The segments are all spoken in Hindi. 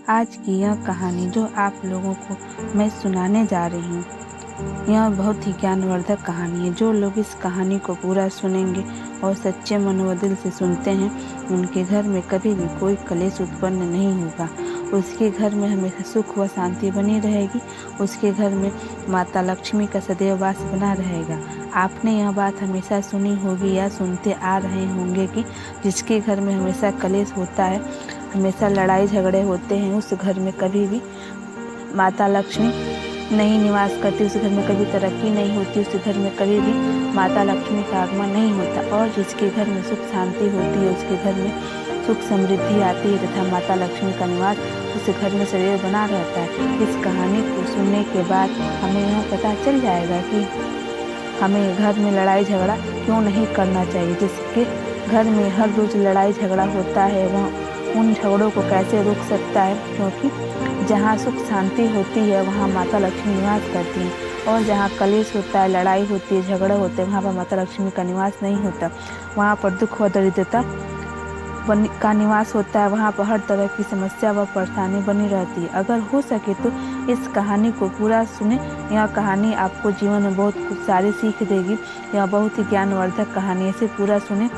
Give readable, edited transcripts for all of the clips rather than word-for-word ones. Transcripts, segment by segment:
आज की यह कहानी जो आप लोगों को मैं सुनाने जा रही हूँ, यह बहुत ही ज्ञानवर्धक कहानी है। जो लोग इस कहानी को पूरा सुनेंगे और सच्चे मनोदिल से सुनते हैं, उनके घर में कभी भी कोई कलेश उत्पन्न नहीं होगा। उसके घर में हमेशा सुख व शांति बनी रहेगी। उसके घर में माता लक्ष्मी का सदैव वास बना रहेगा। आपने यह बात हमेशा सुनी होगी या सुनते आ रहे होंगे कि जिसके घर में हमेशा कलेश होता है, हमेशा लड़ाई झगड़े होते हैं, उस घर में कभी भी माता लक्ष्मी नहीं निवास करती, उस घर में कभी तरक्की नहीं होती, उस घर में कभी भी माता लक्ष्मी का आगमन नहीं होता। और जिसके घर में सुख शांति होती है, उसके घर में सुख समृद्धि आती है तथा माता लक्ष्मी का निवास उस घर में सदैव बना रहता है। इस कहानी को सुनने के बाद हमें यह पता चल जाएगा कि हमें घर में लड़ाई झगड़ा क्यों नहीं करना चाहिए। जिसके घर में हर रोज लड़ाई झगड़ा होता है, वह उन झगड़ों को कैसे रोक सकता है, क्योंकि जहाँ सुख शांति होती है वहाँ माता लक्ष्मी निवास करती हैं, और जहाँ कलेश होता है, लड़ाई होती है, झगड़े होते हैं, वहाँ पर माता लक्ष्मी का निवास नहीं होता। वहाँ पर दुख व दरिद्रता का निवास होता है। वहाँ पर हर तरह की समस्या व परेशानी बनी रहती है। अगर हो सके तो इस कहानी को पूरा सुने। यह कहानी आपको जीवन में बहुत कुछ सारी सीख देगी। यह बहुत ही ज्ञानवर्धक कहानी है। इसे पूरा सुने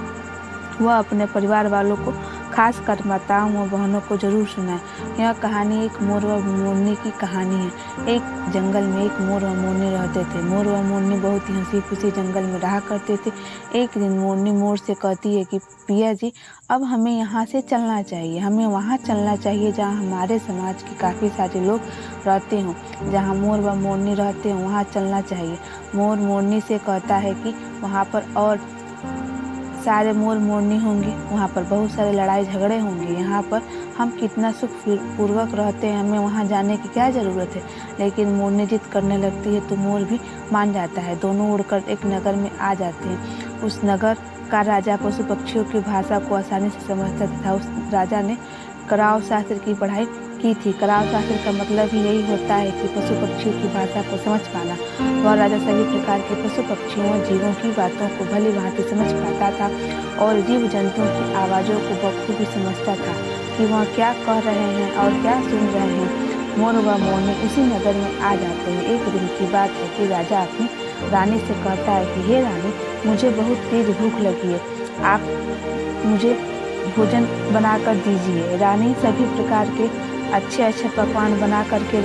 वह अपने परिवार वालों को, खास कर माताओं व बहनों को जरूर सुनाएं। यह कहानी एक मोर व मोरनी की कहानी है। एक जंगल में एक मोर व मोरनी रहते थे। मोर व मोरनी बहुत ही हंसी खुशी जंगल में रहा करते थे। एक दिन मोरनी मोर से कहती है कि पिया जी, अब हमें यहाँ से चलना चाहिए। हमें वहाँ चलना चाहिए जहाँ हमारे समाज के काफ़ी सारे लोग रहते हों, जहाँ मोर व मोरनी रहते हों, वहाँ चलना चाहिए। मोर मोरनी से कहता है कि वहाँ पर और सारे मोर मोरनी होंगे, वहाँ पर बहुत सारे लड़ाई झगड़े होंगे। यहाँ पर हम कितना सुख पूर्वक रहते हैं, हमें वहाँ जाने की क्या ज़रूरत है। लेकिन मोरनी जिद करने लगती है तो मोर भी मान जाता है। दोनों उड़कर एक नगर में आ जाते हैं। उस नगर का राजा पशु पक्षियों की भाषा को आसानी से समझता था। उस राजा ने कराव शास्त्र की पढ़ाई की थी। कराव शास्त्र का मतलब ही यही होता है कि पशु पक्षियों की भाषा को समझ पाना। वह राजा सभी प्रकार के पशु पक्षियों और जीवों की बातों को भली भांति समझ पाता था और जीव जंतुओं की आवाज़ों को बखूबी समझता था कि वह क्या कह रहे हैं और क्या सुन रहे हैं। मोर व मोरनी उसी नगर में आ जाते हैं। एक दिन की बात है कि राजा अपनी रानी से कहता है कि हे रानी, मुझे बहुत तेज भूख लगी है, आप मुझे भोजन बनाकर दीजिए। रानी सभी प्रकार के अच्छे पकवान बना करके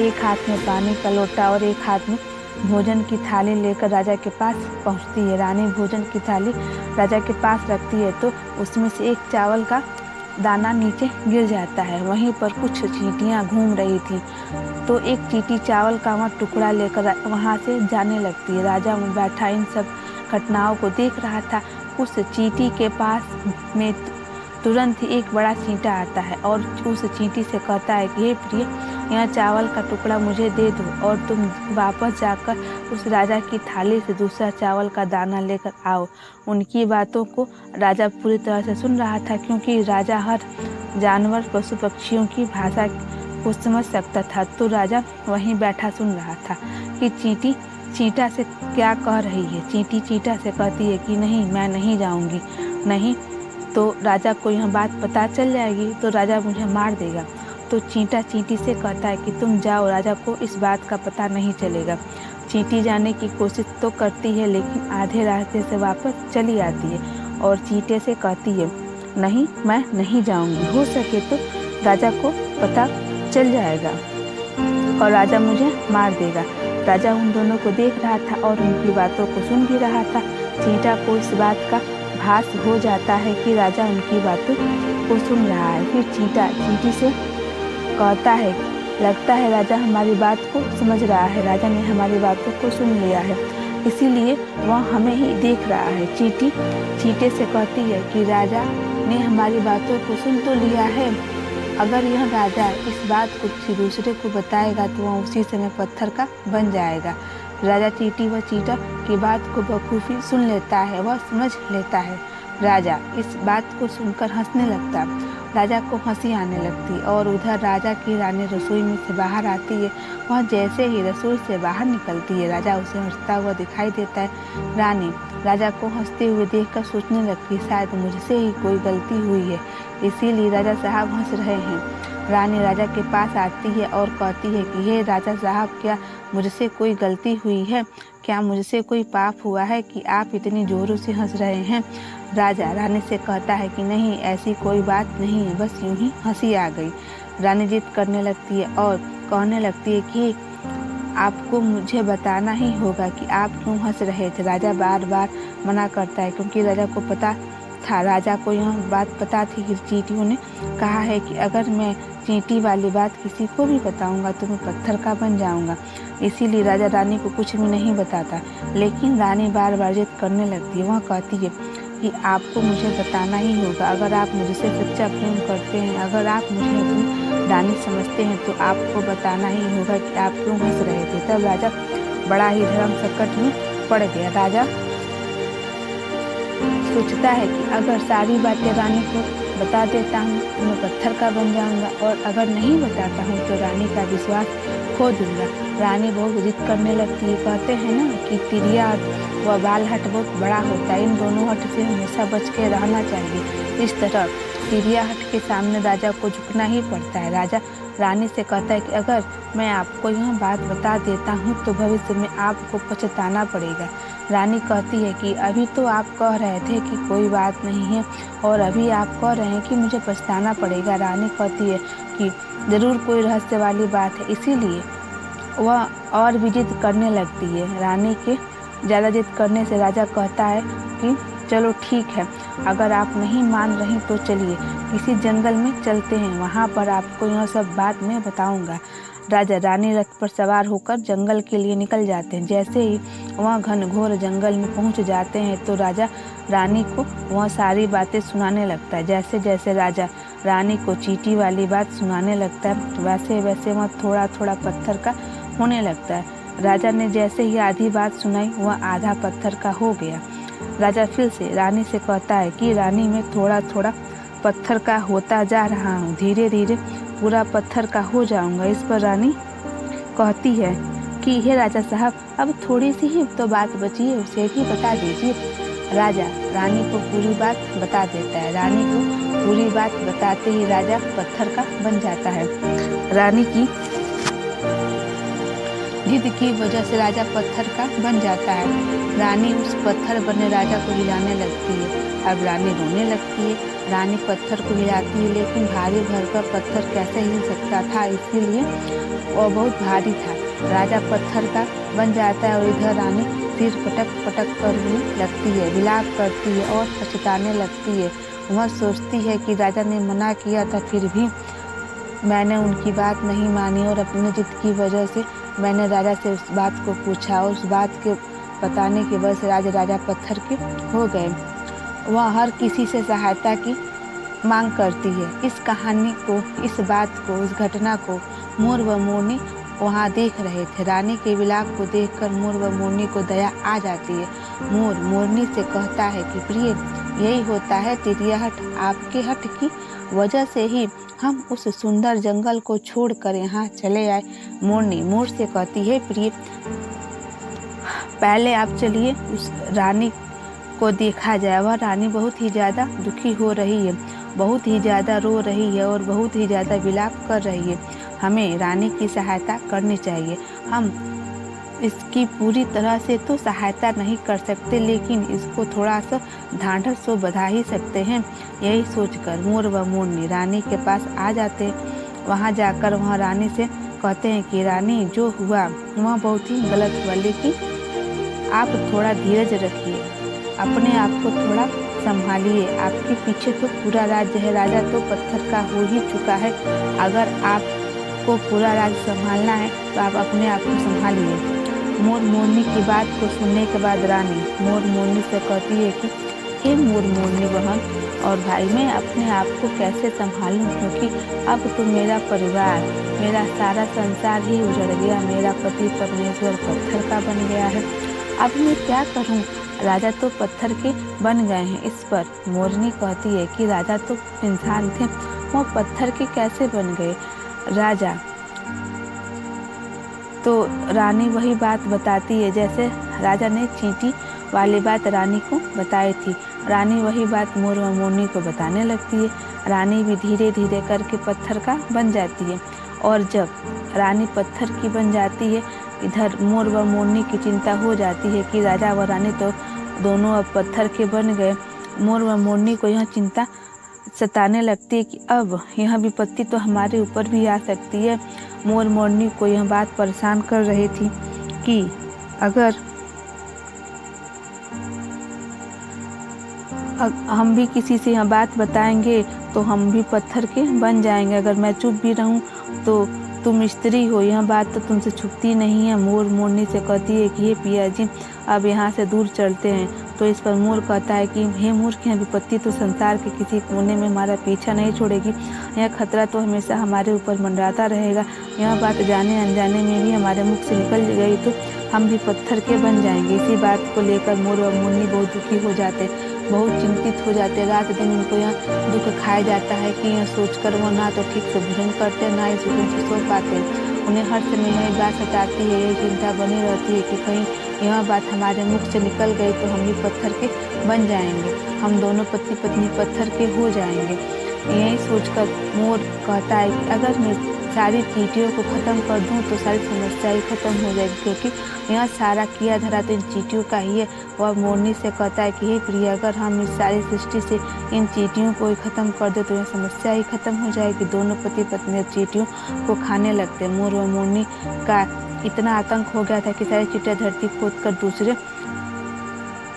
एक हाथ में पानी का लोटा और एक हाथ में भोजन की थाली लेकर राजा के पास पहुंचती है। रानी भोजन की थाली राजा के पास रखती है तो उसमें से एक चावल का दाना नीचे गिर जाता है। वहीं पर कुछ चींटियां घूम रही थी तो एक चींटी चावल का वहाँ टुकड़ा लेकर वहाँ से जाने लगती है। राजा में बैठा इन सब घटनाओं को देख रहा था। उस चींटी के पास में तुरंत ही एक बड़ा चींटा आता है और उस चींटी से कहता है कि हे प्रिय, यह चावल का टुकड़ा मुझे दे दो और तुम वापस जाकर उस राजा की थाली से दूसरा चावल का दाना लेकर आओ। उनकी बातों को राजा पूरी तरह से सुन रहा था, क्योंकि राजा हर जानवर पशु पक्षियों की भाषा को समझ सकता था। तो राजा वहीं बैठा सुन रहा था कि चींटी चींटा से क्या कह रही है। चींटी चींटा से कहती है कि नहीं, मैं नहीं जाऊँगी, नहीं तो राजा को यह बात पता चल जाएगी तो राजा मुझे मार देगा। तो चींटा चींटी से कहता है कि तुम जाओ, राजा को इस बात का पता नहीं चलेगा। चींटी जाने की कोशिश तो करती है लेकिन आधे रास्ते से वापस चली आती है और चींटे से कहती है नहीं, मैं नहीं जाऊंगी, हो सके तो राजा को पता चल जाएगा और राजा मुझे मार देगा। राजा उन दोनों को देख रहा था और उनकी बातों को सुन भी रहा था। चींटा को इस बात का भास हो जाता है कि राजा उनकी बातों को सुन रहा है। फिर चींटा चींटी से कहता है, लगता है राजा हमारी बात को समझ रहा है, राजा ने हमारी बातों को सुन लिया है, इसीलिए वह हमें ही देख रहा है। चींटी चींटे से कहती है कि राजा ने हमारी बातों को सुन तो लिया है, अगर यह राजा इस बात को किसी दूसरे को बताएगा तो वह उसी समय पत्थर का बन जाएगा। राजा चींटी व चींटा की बात को बखूबी सुन लेता है, वह समझ लेता है। राजा इस बात को सुनकर हंसने लगता। राजा को हंसी आने लगती और उधर राजा की रानी रसोई में से बाहर आती है। वह जैसे ही रसोई से बाहर निकलती है, राजा उसे हंसता हुआ दिखाई देता है। रानी राजा को हंसते हुए देखकर सोचने लगती, शायद मुझसे ही कोई गलती हुई है, इसीलिए राजा साहब हंस रहे हैं। रानी राजा के पास आती है और कहती है कि हे राजा साहब, क्या मुझसे कोई गलती हुई है? क्या मुझसे कोई पाप हुआ है कि आप इतनी जोरों से हंस रहे हैं? राजा रानी से कहता है कि नहीं, ऐसी कोई बात नहीं है, बस यूं ही हंसी आ गई। रानी जिद करने लगती है और कहने लगती है कि आपको मुझे बताना ही होगा कि आप क्यों हंस रहे थे। राजा बार बार मना करता है क्योंकि राजा को पता था, राजा को यह बात पता थी कि चींटियों ने कहा है कि अगर मैं चींटी वाली बात किसी को भी बताऊंगा तो मैं पत्थर का बन जाऊंगा। इसीलिए राजा रानी को कुछ भी नहीं बताता, लेकिन रानी बार बार जिद करने लगती है। वह कहती है कि आपको मुझे बताना ही होगा, अगर आप मुझसे सच्चा प्रेम करते हैं, अगर आप मुझे अपनी रानी समझते हैं तो आपको बताना ही होगा कि आप क्यों हंस रहे थे। तब राजा बड़ा ही धर्म संकट में पड़ गया। राजा सोचता है कि अगर सारी बातें रानी को बता देता हूँ तो मैं पत्थर का बन जाऊंगा, और अगर नहीं बताता हूँ तो रानी का विश्वास खो दूंगा। रानी बहुत जिद करने लगती है। कहते हैं ना कि तिरिया व बाल हट बहुत बड़ा होता है, इन दोनों हट से हमेशा बच के रहना चाहिए। इस तरह तिरिया हट के सामने राजा को झुकना ही पड़ता है। राजा रानी से कहता है कि अगर मैं आपको यह बात बता देता हूँ तो भविष्य में आपको पछताना पड़ेगा। रानी कहती है कि अभी तो आप कह रहे थे कि कोई बात नहीं है, और अभी आप कह रहे हैं कि मुझे पछताना पड़ेगा। रानी कहती है कि जरूर कोई रहस्य वाली बात है, इसीलिए वह और भी जिद करने लगती है। रानी के ज़्यादा जिद करने से राजा कहता है कि चलो ठीक है, अगर आप नहीं मान रही तो चलिए किसी जंगल में चलते हैं, वहाँ पर आपको यह सब बात मैं बताऊंगा। राजा रानी रथ पर सवार होकर जंगल के लिए निकल जाते हैं। जैसे ही वह घनघोर जंगल में पहुँच जाते हैं तो राजा रानी को वह सारी बातें सुनाने लगता है। जैसे जैसे राजा रानी को चींटी वाली बात सुनाने लगता है वैसे वैसे वह थोड़ा थोड़ा पत्थर का होने लगता है। राजा ने जैसे ही आधी बात सुनाई वह आधा पत्थर का हो गया। राजा फिर से रानी से कहता है कि रानी, मैं थोड़ा थोड़ा पत्थर का होता जा रहा हूँ, धीरे धीरे पूरा पत्थर का हो जाऊंगा। इस पर रानी कहती है कि हे राजा साहब, अब थोड़ी सी ही तो बात बची है, उसे भी बता दीजिए। राजा रानी को पूरी बात बता देता है। रानी को पूरी बात बताते ही राजा पत्थर का बन जाता है। रानी की जिद की वजह से राजा पत्थर का बन जाता है। रानी उस पत्थर बने राजा को हिलाने लगती है। अब रानी रोने लगती है। रानी पत्थर को हिलाती है, लेकिन भारी भरकम पत्थर कैसे हिल सकता था, इसीलिए वह बहुत भारी था। राजा पत्थर का बन जाता है और इधर रानी सिर पटक पटक कर रोने लगती है, विलाप करती है और पछताने लगती है। वह सोचती है कि राजा ने मना किया था, फिर भी मैंने उनकी बात नहीं मानी और अपनी जिद की वजह से मैंने राजा से उस बात को पूछा, और उस बात के बताने की वजह से राजा पत्थर के हो गए। वह हर किसी से सहायता की मांग करती है। इस कहानी को, इस बात को, इस घटना को मोर व मोरनी वहाँ देख रहे थे। रानी के विलाप को देखकर मोर व मोरनी को दया आ जाती है। मोर मोरनी से कहता है कि प्रिय, यही होता है तिरिया हट, आपके हट की वजह से ही हम उस सुंदर जंगल को छोड़कर यहाँ चले आए। मोरनी मोर से कहती है, प्रिय, पहले आप चलिए उस रानी को देखा जाए। वह रानी बहुत ही ज़्यादा दुखी हो रही है, बहुत ही ज़्यादा रो रही है और बहुत ही ज़्यादा विलाप कर रही है। हमें रानी की सहायता करनी चाहिए। हम इसकी पूरी तरह से तो सहायता नहीं कर सकते, लेकिन इसको थोड़ा सा ढांढस तो बधा ही सकते हैं। यही सोचकर मोर व मोरनी रानी के पास आ जाते हैं। वहाँ जाकर वहाँ रानी से कहते हैं कि रानी, जो हुआ वह बहुत ही गलत हुआ, लेकिन आप थोड़ा धीरज रखिए, अपने आप को थोड़ा संभालिए। आपके पीछे तो पूरा राज्य है, राजा तो पत्थर का हो ही चुका है। अगर आपको पूरा राज्य संभालना है तो आप अपने आप को संभालिए। मोर मोरनी की बात को सुनने के बाद रानी मोर मोरनी से कहती है कि हे मोर मोरनी बहन और भाई, मैं अपने आप को कैसे संभालूं, क्योंकि अब तो मेरा परिवार, मेरा सारा संसार ही उजड़ गया। मेरा पति परमेश्वर पत्थर का बन गया है। अब मैं क्या करूं? राजा तो पत्थर के बन गए हैं। इस पर मोरनी कहती है कि राजा तो इंसान थे, वो पत्थर के कैसे बन गए? राजा तो रानी वही बात बताती है जैसे राजा ने चींटी वाली बात रानी को बताई थी। रानी वही बात मोर व मोरनी को बताने लगती है। रानी भी धीरे धीरे करके पत्थर का बन जाती है। और जब रानी पत्थर की बन जाती है, इधर मोर व मोरनी की चिंता हो जाती है कि राजा व रानी तो दोनों अब पत्थर के बन गए। मोर व मोरनी को यह चिंता सताने लगती है कि अब यह विपत्ति तो हमारे ऊपर भी आ सकती है। मोर मोरनी को यह बात परेशान कर रही थी कि अगर हम भी किसी से यह बात बताएंगे तो हम भी पत्थर के बन जाएंगे। अगर मैं चुप भी रहूं तो तुम स्त्री हो, यह बात तो तुमसे छुपती नहीं है। मोर मोरनी से कहती है कि हे पिया जी, अब यहाँ से दूर चलते हैं। तो इस पर मोर कहता है कि हे मूर्ख, यह विपत्ति तो संसार के किसी कोने में हमारा पीछा नहीं छोड़ेगी। यह खतरा तो हमेशा हमारे ऊपर मंडराता रहेगा। यह बात जाने अनजाने में भी हमारे मुख से निकल गई तो हम भी पत्थर के बन जाएंगे। इसी बात को लेकर मोर और मोरनी बहुत दुखी हो जाते, बहुत चिंतित हो जाते। रात दिन उनको यह दुख खाया जाता है कि यह सोचकर वो ना तो ठीक से भोजन करते, ना ही सुकून से सो पाते। उन्हें हर समय यह बात सताती है, यही चिंता बनी रहती है कि कहीं यह बात हमारे मुख से निकल गई तो हम भी पत्थर के बन जाएंगे, हम दोनों पति पत्नी पत्थर के हो जाएंगे। यही सोचकर मोर कहता है कि अगर मैं सारी चींटियों को ख़त्म कर दूं तो सारी समस्या ही ख़त्म हो जाएगी, क्योंकि यह सारा किया धरा तो इन चींटियों का ही है। वह मोरनी से कहता है कि हे प्रिय, अगर हम इस सारी सृष्टि से इन चींटियों को ही ख़त्म कर दे तो यह समस्या ही ख़त्म हो जाएगी। दोनों पति पत्नी चींटियों को खाने लगते। मोर व मोरनी का इतना आतंक हो गया था कि सारी चींटियाँ धरती खोद कर दूसरे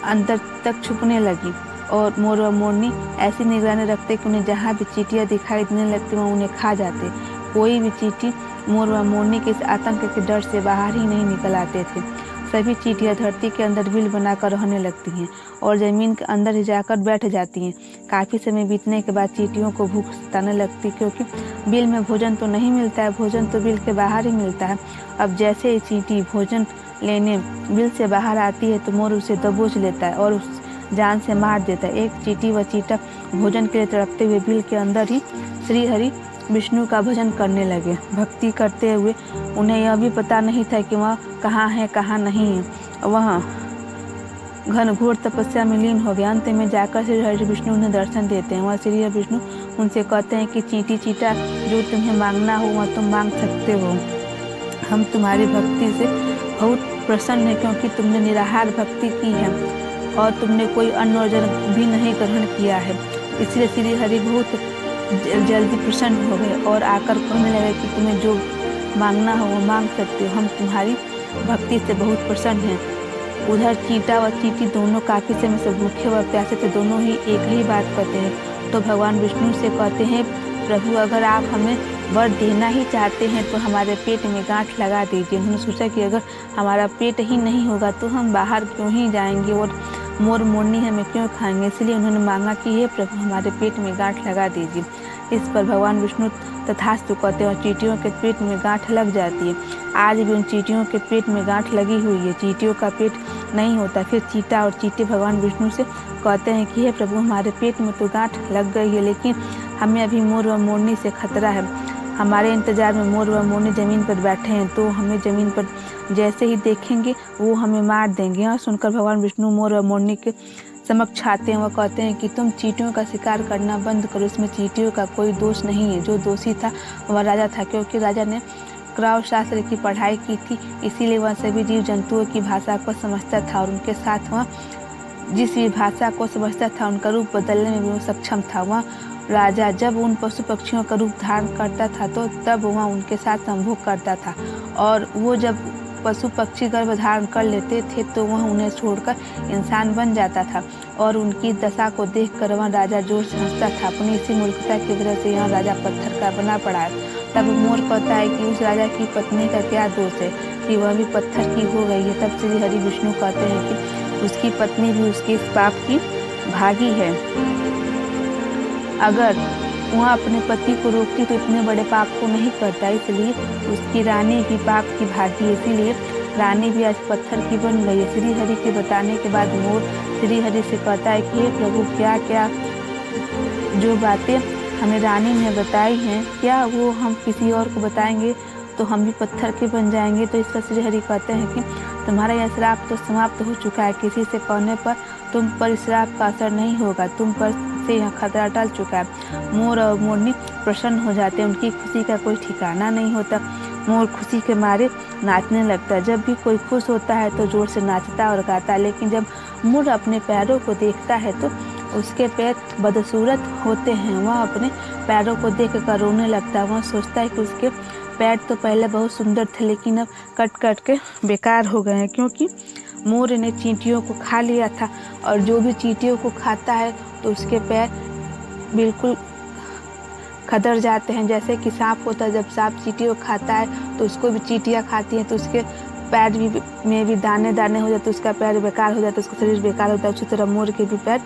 अंदर तक छुपने लगी। और मोर व मोरनी ऐसी निगरानी रखते कि उन्हें जहाँ भी चींटियाँ दिखाई देने लगती वहाँ उन्हें खा जाते। कोई भी चींटी मोर व मोरनी के इस आतंक के डर से बाहर ही नहीं निकल आते थे। सभी चींटियाँ धरती के अंदर बिल बनाकर रहने लगती हैं और ज़मीन के अंदर ही जाकर बैठ जाती हैं। काफ़ी समय बीतने के बाद चींटियों को भूख सताने लगती, क्योंकि बिल में भोजन तो नहीं मिलता है, भोजन तो बिल के बाहर ही मिलता है। अब जैसे ही चींटी भोजन लेने बिल से बाहर आती है तो मोर उसे दबोच लेता है और उस जान से मार देता है। एक चींटी व चींटा भोजन के लिए तड़पते हुए बिल के अंदर ही श्री हरि विष्णु का भजन करने लगे। भक्ति करते हुए उन्हें यह भी पता नहीं था कि वह कहाँ है कहाँ नहीं है। वह घनघोर तपस्या में लीन हो गया। अंत में जाकर श्री हरि विष्णु उन्हें दर्शन देते हैं। वह श्री हरि विष्णु उनसे कहते हैं कि चींटी चींटा, जो तुम्हें मांगना हो वह तुम मांग सकते हो। हम तुम्हारी भक्ति से बहुत प्रसन्न हैं, क्योंकि तुमने निराहार भक्ति की है और तुमने कोई अन्न और जल भी नहीं ग्रहण किया है। इसलिए श्री हरि बहुत जल्दी प्रसन्न हो गए और आकर कहने लगे कि तुम्हें जो मांगना हो वो मांग सकते हो, हम तुम्हारी भक्ति से बहुत प्रसन्न हैं। उधर चींटा व चींटी दोनों काफ़ी समय से भूखे व प्यासे थे, दोनों ही एक ही बात कहते हैं। तो भगवान विष्णु से कहते हैं, प्रभु, अगर आप हमें वर देना ही चाहते हैं तो हमारे पेट में गांठ लगा दीजिए। उन्होंने सोचा कि अगर हमारा पेट ही नहीं होगा तो हम बाहर क्यों ही जाएंगे और मोर मोरनी हमें क्यों खाएंगे। इसलिए उन्होंने मांगा कि हे प्रभु, हमारे पेट में गांठ लगा दीजिए। इस पर भगवान विष्णु तथास्तु कहते हैं और चींटियों के पेट में गांठ लग जाती है। आज भी उन चींटियों के पेट में गांठ लगी हुई है, चींटियों का पेट नहीं होता। फिर चींटा और चींटी भगवान विष्णु से कहते हैं कि हे प्रभु, हमारे पेट में तो गांठ लग गई है, लेकिन हमें अभी मोर व मोरनी से खतरा है। हमारे इंतजार में मोर व मोरनी ज़मीन पर बैठे हैं, तो हमें ज़मीन पर जैसे ही देखेंगे वो हमें मार देंगे। यह सुनकर भगवान विष्णु मोर व मोरनी के समक्ष आते हैं। वह कहते हैं कि तुम चींटियों का शिकार करना बंद करो, इसमें चींटियों का कोई दोष नहीं है। जो दोषी था वह राजा था, क्योंकि राजा ने क्रव शास्त्र की पढ़ाई की थी, इसीलिए वह सभी जीव जंतुओं की भाषा को समझता था और उनके साथ वह जिस भी भाषा को समझता था उनका रूप बदलने में भी वो सक्षम था। वह राजा जब उन पशु पक्षियों का रूप धारण करता था तो तब वह उनके साथ संभोग करता था, और वो जब पशु पक्षी गर्भ धारण कर लेते थे तो वह उन्हें छोड़कर इंसान बन जाता था। और उनकी दशा को देखकर वह राजा जोर से हंसता था। अपनी इसी मूर्खता की वजह से यह राजा पत्थर का बना पड़ा है। तब मोर कहता है कि उस राजा की पत्नी का क्या दोष है कि वह भी पत्थर की हो गई है। तब श्री हरि विष्णु कहते हैं कि उसकी पत्नी भी उसके इस पाप की भागी है। अगर वह अपने पति को रोकती तो इतने बड़े पाप को नहीं करता, इसलिए उसकी रानी भी पाप की भागी है, इसीलिए रानी भी आज पत्थर की बन गई है। श्री हरि के बताने के बाद मोर श्री हरि से कहता है कि हे प्रभु, क्या क्या जो बातें हमें रानी ने बताई हैं, क्या वो हम किसी और को बताएंगे तो हम भी पत्थर के बन जाएंगे। तो इसका श्री हरि कहते हैं कि तुम्हारा यह श्राप तो समाप्त हो चुका है, किसी से कहने पर तुम पर श्राप का असर नहीं होगा, तुम पर से यहाँ खतरा टल चुका है। मोर और मोरनी प्रसन्न हो जाते हैं, उनकी खुशी का कोई ठिकाना नहीं होता। मोर खुशी के मारे नाचने लगता है। जब भी कोई खुश होता है तो जोर से नाचता और गाता है, लेकिन जब मोर अपने पैरों को देखता है तो उसके पैर बदसूरत होते हैं। वह अपने पैरों को देख कर रोने लगता है। वह सोचता है कि उसके पैर तो पहले बहुत सुंदर थे, लेकिन अब कट कट के बेकार हो गए हैं, क्योंकि मोर ने चींटियों को खा लिया था। और जो भी चींटियों को खाता है तो उसके पैर बिल्कुल खदर जाते हैं। जैसे कि सांप होता है, जब सांप चींटियों को खाता है तो उसको भी चींटियाँ खाती हैं, तो उसके पैर में भी दाने दाने हो जाते, उसका पैर बेकार हो जाता है, उसका शरीर बेकार होता है। उसी तरह मोर के भी पैर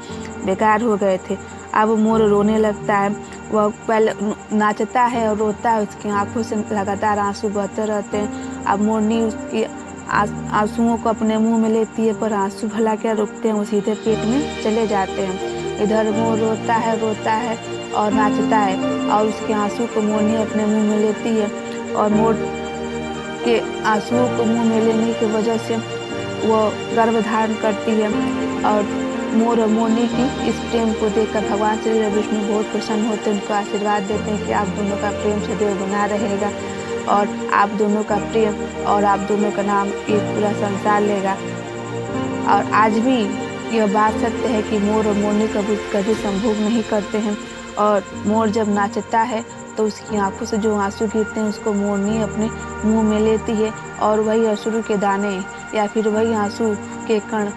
बेकार हो गए थे। अब मोर रोने लगता है। वह पहले नाचता है और रोता है, उसकी आंखों से लगातार आंसू बहते रहते हैं। अब मोरनी उसकी आंसुओं को अपने मुंह में लेती है, पर आंसू भला क्या रुकते हैं, वो सीधे पेट में चले जाते हैं। इधर मोर रोता है और नाचता है, और उसके आंसू को मोरनी अपने मुंह में लेती है, और मोर के आंसुओं को मुंह में लेने की वजह से वो गर्भ धारण करती है। और मोर और मोरनी की इस प्रेम को देखकर भगवान श्री विष्णु बहुत प्रसन्न होते हैं, उनको आशीर्वाद देते हैं कि आप दोनों का प्रेम सदैव बना रहेगा, और आप दोनों का प्रेम और आप दोनों का नाम एक पूरा संसार लेगा। और आज भी यह बात सत्य है कि मोर और मोरनी कभी संभोग नहीं करते हैं। और मोर जब नाचता है तो उसकी आंखों से जो आंसू गिरते हैं उसको मोरनी अपने मुंह में लेती है, और वही अश्रु के दाने या फिर वही आंसू के कण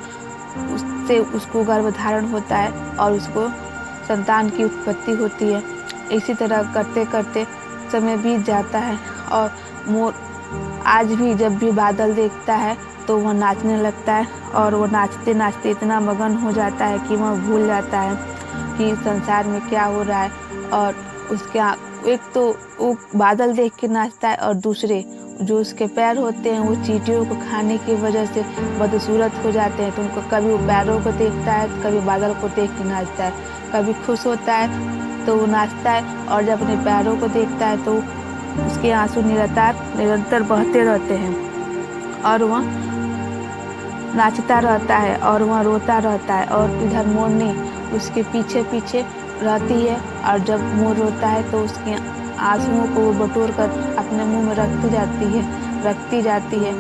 उससे उसको गर्भ धारण होता है और उसको संतान की उत्पत्ति होती है। इसी तरह करते करते समय बीत जाता है, और मोर आज भी जब भी बादल देखता है तो वह नाचने लगता है, और वो नाचते नाचते इतना मगन हो जाता है कि वह भूल जाता है कि संसार में क्या हो रहा है। और उसके एक तो वो बादल देख के नाचता है, और दूसरे जो उसके पैर होते हैं वो चींटियों को खाने की वजह से बदसूरत हो जाते हैं। तो उनको कभी वो पैरों को देखता है, कभी बादल को देख के नाचता है। कभी खुश होता है तो वो नाचता है, और जब अपने पैरों को देखता है तो उसके आंसू निरंतर बहते रहते हैं, और वह नाचता रहता है और वह रोता रहता है। और इधर मोरनी उसके पीछे पीछे रहती है, और जब मोर रोता है तो उसके आंसुओं को वो बटोर कर अपने मुंह में रखती जाती है।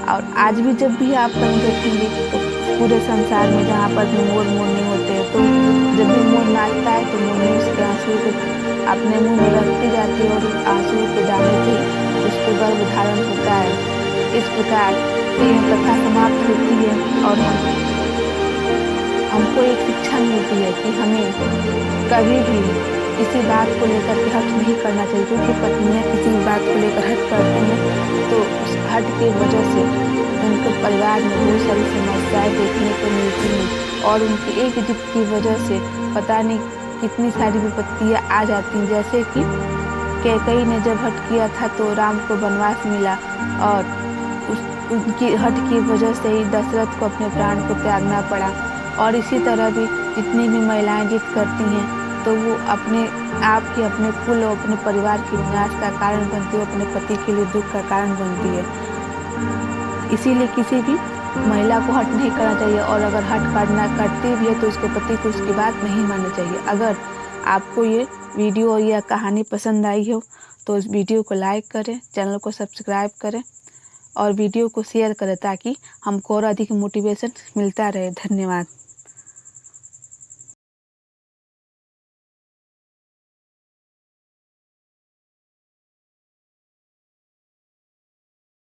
और आज भी जब भी आप कहीं देखेंगे तो पूरे संसार में जहाँ पर भी मोर मोरनी होते हैं, तो जब भी मोर नाचता है तो मोरनी उसके आंसुओं को अपने मुंह में रखती जाती है, और आंसुओं के दाने से उसको गर्भ धारण होता है। इस प्रकार से यह कथा समाप्त होती है, और हमको एक शिक्षा मिलती है कि हमें कभी भी किसी बात को लेकर के हट नहीं करना चाहिए, क्योंकि पत्नियां किसी भी बात को लेकर हट करती हैं तो उस हट की वजह से उनके परिवार में बहुत सारी समस्याएं देखने को मिलती हैं, और उनकी एक जिद की वजह से पता नहीं कितनी सारी विपत्तियां आ जाती हैं। जैसे कि कैकेयी ने जब हट किया था तो राम को वनवास मिला, और उनकी हट की वजह से ही दशरथ को अपने प्राण को त्यागना पड़ा। और इसी तरह भी जितनी भी महिलाएं जिद करती हैं तो वो अपने आप ही अपने कुल और अपने परिवार के विनाश का कारण बनती है, अपने पति के लिए दुख का कारण बनती है। इसीलिए किसी भी महिला को हट नहीं करना चाहिए, और अगर हट करती भी है तो उसके पति को उसकी बात नहीं माननी चाहिए। अगर आपको ये वीडियो या कहानी पसंद आई हो तो इस वीडियो को लाइक करें, चैनल को सब्सक्राइब करें, और वीडियो को शेयर करें ताकि हमको और अधिक मोटिवेशन मिलता रहे। धन्यवाद।